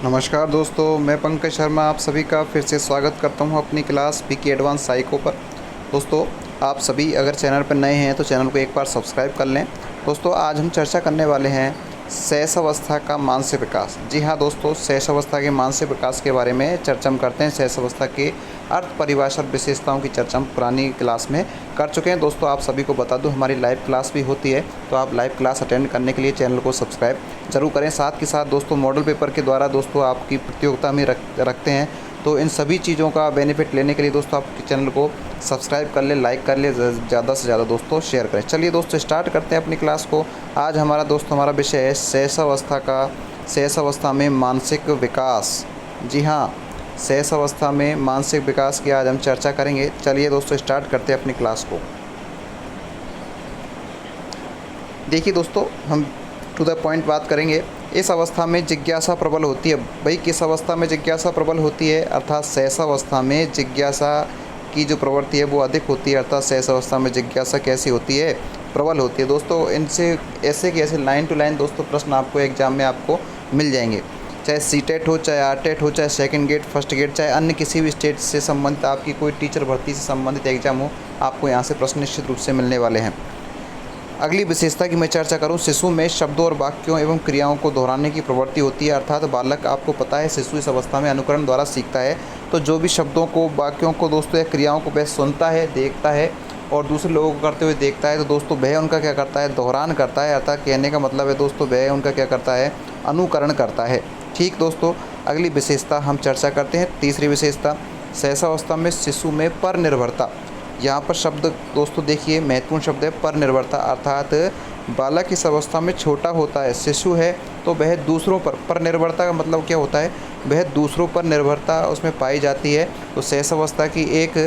नमस्कार दोस्तों, मैं पंकज शर्मा आप सभी का फिर से स्वागत करता हूं अपनी क्लास पीके एडवांस साइको पर। दोस्तों, आप सभी अगर चैनल पर नए हैं तो चैनल को एक बार सब्सक्राइब कर लें। दोस्तों, आज हम चर्चा करने वाले हैं शैशवावस्था का मानसिक विकास। जी हाँ दोस्तों, शैशवावस्था के मानसिक विकास के बारे में चर्चा हम करते हैं। शैशवावस्था के अर्थ, परिभाषा और विशेषताओं की चर्चा हम पुरानी क्लास में कर चुके हैं। दोस्तों, आप सभी को बता दूं, हमारी लाइव क्लास भी होती है, तो आप लाइव क्लास अटेंड करने के लिए चैनल को सब्सक्राइब जरूर करें। साथ के साथ दोस्तों, मॉडल पेपर के द्वारा दोस्तों आपकी प्रतियोगिता में रखते हैं, तो इन सभी चीज़ों का बेनिफिट लेने के लिए दोस्तों आप चैनल को सब्सक्राइब कर ले, लाइक कर ले, ज़्यादा से ज़्यादा दोस्तों शेयर करें। चलिए दोस्तों, स्टार्ट करते हैं अपनी क्लास को। आज हमारा विषय है शैशवावस्था में मानसिक विकास। जी हाँ, शैशवावस्था में मानसिक विकास की आज हम चर्चा करेंगे। चलिए दोस्तों, स्टार्ट करते हैं अपनी क्लास को। देखिए दोस्तों, हम टू द पॉइंट बात करेंगे। इस अवस्था में जिज्ञासा प्रबल होती है। भाई, किस अवस्था में जिज्ञासा प्रबल होती है? अर्थात शैशवावस्था में जिज्ञासा की जो प्रवृत्ति है वो अधिक होती है। अर्थात शैशवावस्था में जिज्ञासा कैसी होती है? प्रबल होती है। दोस्तों, इनसे ऐसे कि ऐसे लाइन टू लाइन दोस्तों प्रश्न आपको एग्जाम में आपको मिल जाएंगे। चाहे सीटेट हो, चाहे आरटेट हो, चाहे सेकंड गेट, फर्स्ट गेट, चाहे अन्य किसी भी स्टेट से संबंधित आपकी कोई टीचर भर्ती से संबंधित एग्जाम हो, आपको यहाँ से प्रश्न निश्चित रूप से मिलने वाले हैं। अगली विशेषता की मैं चर्चा करूं, शिशु में शब्दों और वाक्यों एवं क्रियाओं को दोहराने की प्रवृत्ति होती है। अर्थात बालक, आपको पता है, शिशु इस अवस्था में अनुकरण द्वारा सीखता है। तो जो भी शब्दों को, वाक्यों को दोस्तों या क्रियाओं को वह सुनता है, देखता है और दूसरे लोगों को करते हुए देखता है, तो दोस्तों वह उनका क्या करता है? दोहरान करता है। अर्थात कहने का मतलब है दोस्तों, वह उनका क्या करता है? अनुकरण करता है। ठीक दोस्तों, अगली विशेषता हम चर्चा करते हैं। तीसरी विशेषता, शैशवावस्था में शिशु में पर निर्भरता। यहाँ पर शब्द दोस्तों देखिए, महत्वपूर्ण शब्द है पर निर्भरता। अर्थात बालक इस अवस्था में छोटा होता है, शिशु है, तो वह दूसरों पर निर्भरता का मतलब क्या होता है? वह दूसरों पर निर्भरता उसमें पाई जाती है। तो शैशवावस्था की एक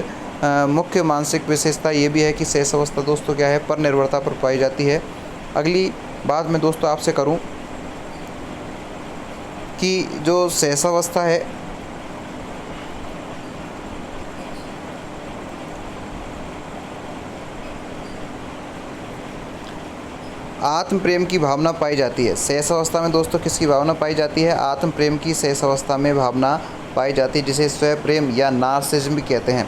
मुख्य मानसिक विशेषता ये भी है कि शैशवावस्था दोस्तों क्या है? पर निर्भरता पर पाई जाती है। अगली बात मैं दोस्तों आपसे करूँ कि जो शैशवावस्था है, आत्म प्रेम की भावना पाई जाती है। शैशवावस्था में दोस्तों किसकी भावना पाई जाती है? आत्म प्रेम की शैशवावस्था में भावना पाई जाती है, जिसे स्वयं प्रेम या नार्सिसिज्म भी कहते हैं।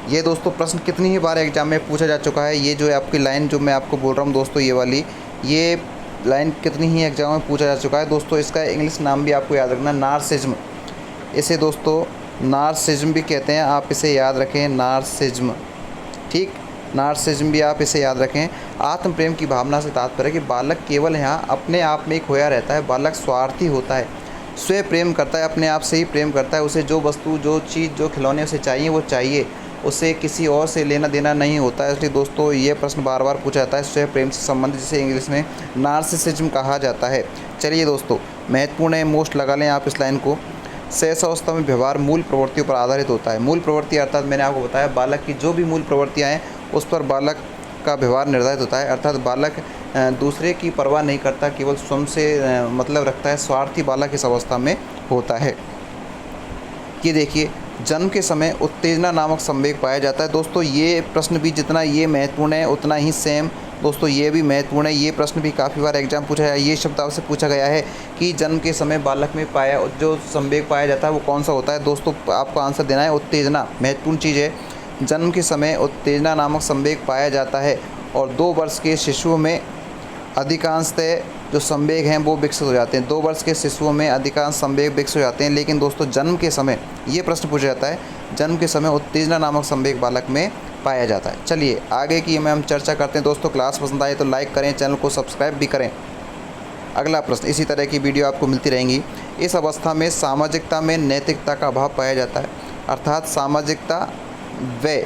ये दोस्तों प्रश्न कितनी ही बार एग्जाम में पूछा जा चुका है। ये जो है आपकी लाइन जो मैं आपको बोल रहा हूँ दोस्तों, ये वाली ये लाइन कितनी ही एग्जाम में पूछा जा चुका है दोस्तों। इसका इंग्लिश नाम भी आपको याद रखना, नार्सिज्म। इसे दोस्तों नार्सिज्म भी कहते हैं, आप इसे याद रखें, नार्सिज्म। ठीक, नार्सिज्म भी आप इसे याद रखें। आत्म प्रेम की भावना से तात्पर्य कि बालक केवल यहाँ अपने आप में ही खोया रहता है। बालक स्वार्थी होता है, स्वयं प्रेम करता है, अपने आप से ही प्रेम करता है। उसे जो वस्तु, जो चीज़, जो खिलौने उसे चाहिए वो चाहिए, उसे किसी और से लेना देना नहीं होता है। इसलिए दोस्तों ये प्रश्न बार बार पूछा जाता है, स्वयं प्रेम से संबंधित, जिसे इंग्लिश में नार्सिसिज्म कहा जाता है। चलिए दोस्तों, महत्वपूर्ण है, मोस्ट लगा लें आप इस लाइन को। शैशवावस्था में व्यवहार मूल प्रवृत्तियों पर आधारित होता है। मूल प्रवृत्ति अर्थात मैंने आपको बताया, बालक की जो भी मूल प्रवृत्तियाँ हैं उस पर बालक का व्यवहार निर्धारित होता है। अर्थात बालक दूसरे की परवाह नहीं करता, केवल स्वयं से मतलब रखता है। स्वार्थी बालक इस अवस्था में होता है। ये देखिए, जन्म के समय उत्तेजना नामक संवेग पाया जाता है। दोस्तों ये प्रश्न भी जितना ये महत्वपूर्ण है उतना ही सेम दोस्तों ये भी महत्वपूर्ण है। ये प्रश्न भी काफ़ी बार एग्जाम पूछा है। ये शब्द आपसे पूछा गया है कि जन्म के समय बालक में पाया जो संवेग पाया जाता है वो कौन सा होता है? दोस्तों आपको आंसर देना है उत्तेजना, महत्वपूर्ण चीज़ है। जन्म के समय उत्तेजना नामक संवेग पाया जाता है और 2 वर्ष के शिशुओं में अधिकांशतः जो संवेग हैं वो विकसित हो जाते हैं। 2 वर्ष के शिशुओं में अधिकांश संवेग विकसित हो जाते हैं। लेकिन दोस्तों जन्म के समय ये प्रश्न पूछा जाता है, जन्म के समय उत्तेजना नामक संवेग बालक में पाया जाता है। चलिए आगे की में हम चर्चा करते हैं। दोस्तों क्लास पसंद आए तो लाइक करें, चैनल को सब्सक्राइब भी करें। अगला प्रश्न, इसी तरह की वीडियो आपको मिलती रहेंगी। इस अवस्था में सामाजिकता में नैतिकता का अभाव पाया जाता है। अर्थात सामाजिकता व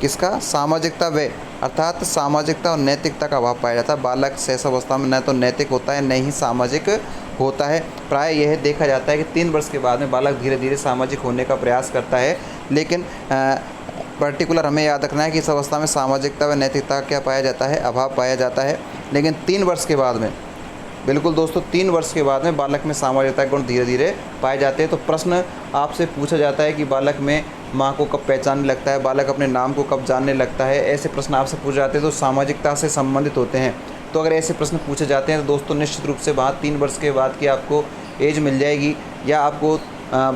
किसका? सामाजिकता व अर्थात सामाजिकता और नैतिकता का अभाव पाया जाता है। बालक शैशवावस्था में न तो नैतिक होता है, न ही सामाजिक होता है। प्राय यह देखा जाता है कि 3 वर्ष के बाद में बालक धीरे धीरे सामाजिक होने का प्रयास करता है। लेकिन पर्टिकुलर हमें याद रखना है कि इस अवस्था में सामाजिकता व नैतिकता क्या पाया जाता है? अभाव पाया जाता है। लेकिन 3 वर्ष के बाद में, बिल्कुल दोस्तों 3 वर्ष के बाद में बालक में सामाजिकता गुण धीरे धीरे पाए जाते हैं। तो प्रश्न आपसे पूछा जाता है कि बालक में माँ को कब पहचानने लगता है, बालक अपने नाम को कब जानने लगता है, ऐसे प्रश्न आपसे पूछे जाते हैं तो सामाजिकता से संबंधित होते हैं। तो अगर ऐसे प्रश्न पूछे जाते हैं तो दोस्तों निश्चित रूप से वहाँ 3 वर्ष के बाद की आपको एज मिल जाएगी या आपको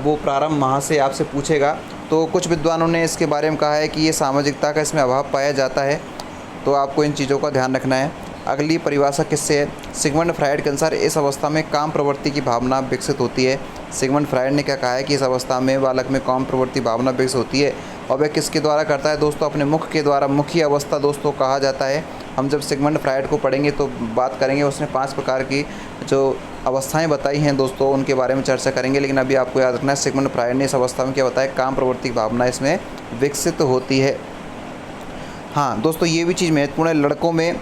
वो प्रारंभ माह से आपसे पूछेगा। तो कुछ विद्वानों ने इसके बारे में कहा है कि ये सामाजिकता का इसमें अभाव पाया जाता है, तो आपको इन चीज़ों का ध्यान रखना है। अगली परिभाषा किससे है? सिगमंड फ्रायड के अनुसार इस अवस्था में काम प्रवृत्ति की भावना विकसित होती है। सिगमंड फ्रायड ने क्या कहा है कि इस अवस्था में बालक में काम प्रवृत्ति भावना विकसित होती है, और वह किसके द्वारा करता है दोस्तों? अपने मुख के द्वारा। मुखी अवस्था दोस्तों कहा जाता है। हम जब सिगमंड फ्रायड को पढ़ेंगे तो बात करेंगे, उसने 5 प्रकार की जो अवस्थाएं बताई हैं दोस्तों, उनके बारे में चर्चा करेंगे। लेकिन अभी आपको याद रखना है सिगमंड फ्रायड ने इस अवस्था में क्या बताया? काम प्रवृत्ति की भावना इसमें विकसित होती है। हाँ दोस्तों, ये भी चीज़ महत्वपूर्ण है, लड़कों में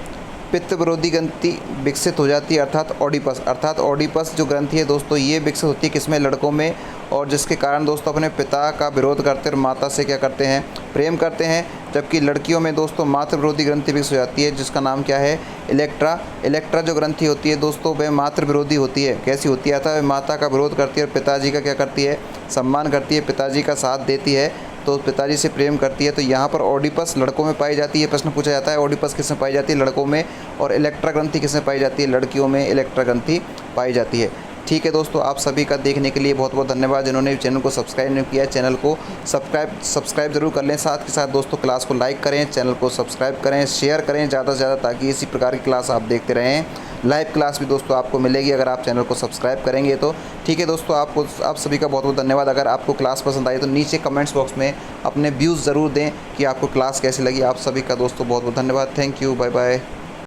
पित्त विरोधी ग्रंथि विकसित हो जाती है, अर्थात ओडिपस जो ग्रंथि है दोस्तों, ये विकसित होती है किसमें? लड़कों में, और जिसके कारण दोस्तों अपने पिता का विरोध करते और माता से क्या करते हैं? प्रेम करते हैं। जबकि लड़कियों में दोस्तों मातृ विरोधी ग्रंथि विकसित हो जाती है, जिसका नाम क्या है? इलेक्ट्रा जो ग्रंथि होती है दोस्तों, वह मातृ विरोधी होती है। कैसी होती है? अतः माता का विरोध करती है और पिताजी का क्या करती है? सम्मान करती है, पिताजी का साथ देती है, तो पिताजी से प्रेम करती है। तो यहाँ पर ओडिपस लड़कों में पाई जाती है। प्रश्न पूछा जाता है ओडिपस किसमें पाई जाती है? लड़कों में। और इलेक्ट्रा ग्रंथि किसमें पाई जाती है? लड़कियों में इलेक्ट्रा ग्रंथि पाई जाती है। ठीक है दोस्तों, आप सभी का देखने के लिए बहुत बहुत धन्यवाद। जिन्होंने चैनल को सब्सक्राइब नहीं किया, चैनल को सब्सक्राइब जरूर कर लें। साथ के साथ दोस्तों क्लास को लाइक करें, चैनल को सब्सक्राइब करें, शेयर करें ज़्यादा से ज़्यादा, ताकि इसी प्रकार की क्लास आप देखते रहें। लाइव क्लास भी दोस्तों आपको मिलेगी अगर आप चैनल को सब्सक्राइब करेंगे तो। ठीक है दोस्तों, आप सभी का बहुत बहुत धन्यवाद। अगर आपको क्लास पसंद आई तो नीचे कमेंट्स बॉक्स में अपने व्यूज़ ज़रूर दें कि आपको क्लास कैसी लगी। आप सभी का दोस्तों बहुत बहुत धन्यवाद। Thank you, bye bye.